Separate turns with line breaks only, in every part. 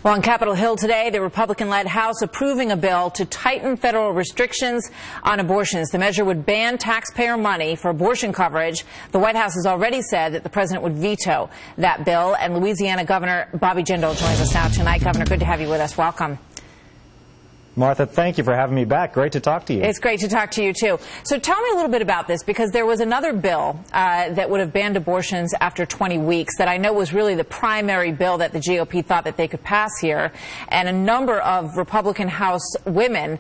Well, on Capitol Hill today, the Republican-led House approving a bill to tighten federal restrictions on abortions. The measure would ban taxpayer money for abortion coverage. The White House has already said that the president would veto that bill. And Louisiana Governor Bobby Jindal joins us now tonight. Governor, good to have you with us. Welcome.
Martha, thank you for having me back. Great to talk to you.
It's great to talk to you, too. So tell me a little bit about this, because there was another bill that would have banned abortions after 20 weeks that I know was really the primary bill that the GOP thought that they could pass here. And a number of Republican House women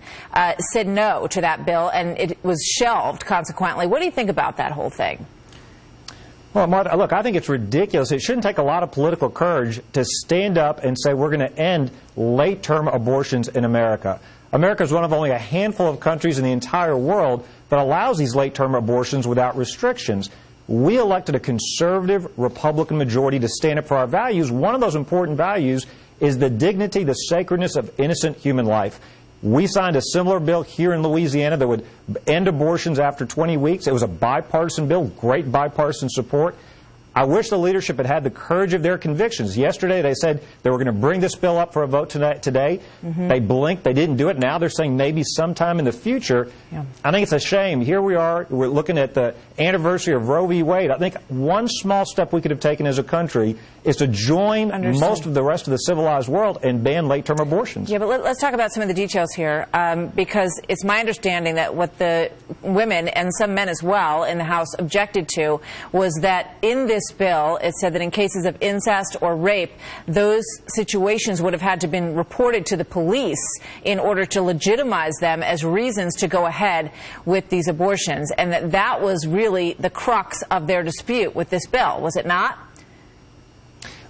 said no to that bill, and it was shelved consequently. What do you think about that whole thing?
Well, Martha, look, I think it's ridiculous. It shouldn't take a lot of political courage to stand up and say we're going to end late-term abortions in America. America is one of only a handful of countries in the entire world that allows these late-term abortions without restrictions. We elected a conservative Republican majority to stand up for our values. One of those important values is the dignity, the sacredness of innocent human life. We signed a similar bill here in Louisiana that would end abortions after 20 weeks. It was a bipartisan bill, great bipartisan support. I wish the leadership had had the courage of their convictions. Yesterday they said they were going to bring this bill up for a vote today. They blinked. They didn't do it. Now they're saying maybe sometime in the future. Yeah. I think it's a shame. Here we are. We're looking at the anniversary of Roe v. Wade. I think one small step we could have taken as a country is to join most of the rest of the civilized world and ban late-term abortions. Yeah, but
let's talk about some of the details here, because it's my understanding that what the women and some men as well in the House objected to was that in this bill, it said that in cases of incest or rape, those situations would have had to been reported to the police in order to legitimize them as reasons to go ahead with these abortions, and that was really the crux of their dispute with this bill, was it not?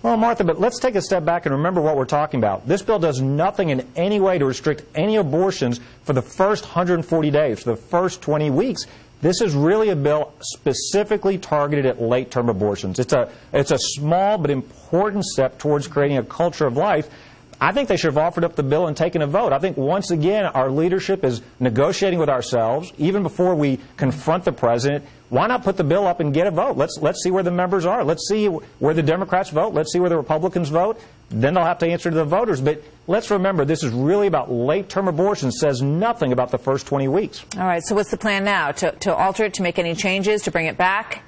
Well, Martha, but let's take a step back and remember what we're talking about. This bill does nothing in any way to restrict any abortions for the first 140 days, for the first 20 weeks. This is really a bill specifically targeted at late-term abortions. It's a small but important step towards creating a culture of life. I think they should have offered up the bill and taken a vote. I think once again our leadership is negotiating with ourselves even before we confront the president. Why not put the bill up and get a vote? Let's see where the members are. Let's see where the Democrats vote. Let's see where the Republicans vote. Then they'll have to answer to the voters. But let's remember, this is really about late-term abortion. It says nothing about the first 20 weeks.
All right, so what's the plan now? To alter it, to make any changes, to bring it back?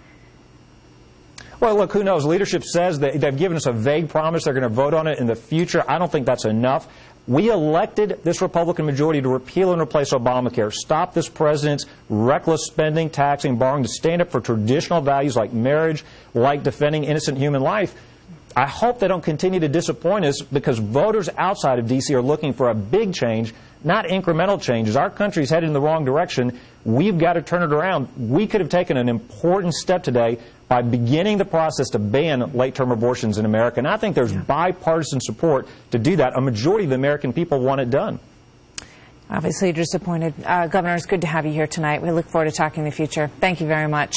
Well, look, who knows? Leadership says that they've given us a vague promise they're going to vote on it in the future. I don't think that's enough. We elected this Republican majority to repeal and replace Obamacare, stop this president's reckless spending, taxing, borrowing, to stand up for traditional values like marriage, like defending innocent human life. I hope they don't continue to disappoint us, because voters outside of D.C. are looking for a big change, not incremental changes. Our country's headed in the wrong direction. We've got to turn it around. We could have taken an important step today by beginning the process to ban late-term abortions in America. And I think there's bipartisan support to do that. A majority of the American people want it done.
Obviously, you're disappointed. Governor, it's good to have you here tonight. We look forward to talking in the future. Thank you very much.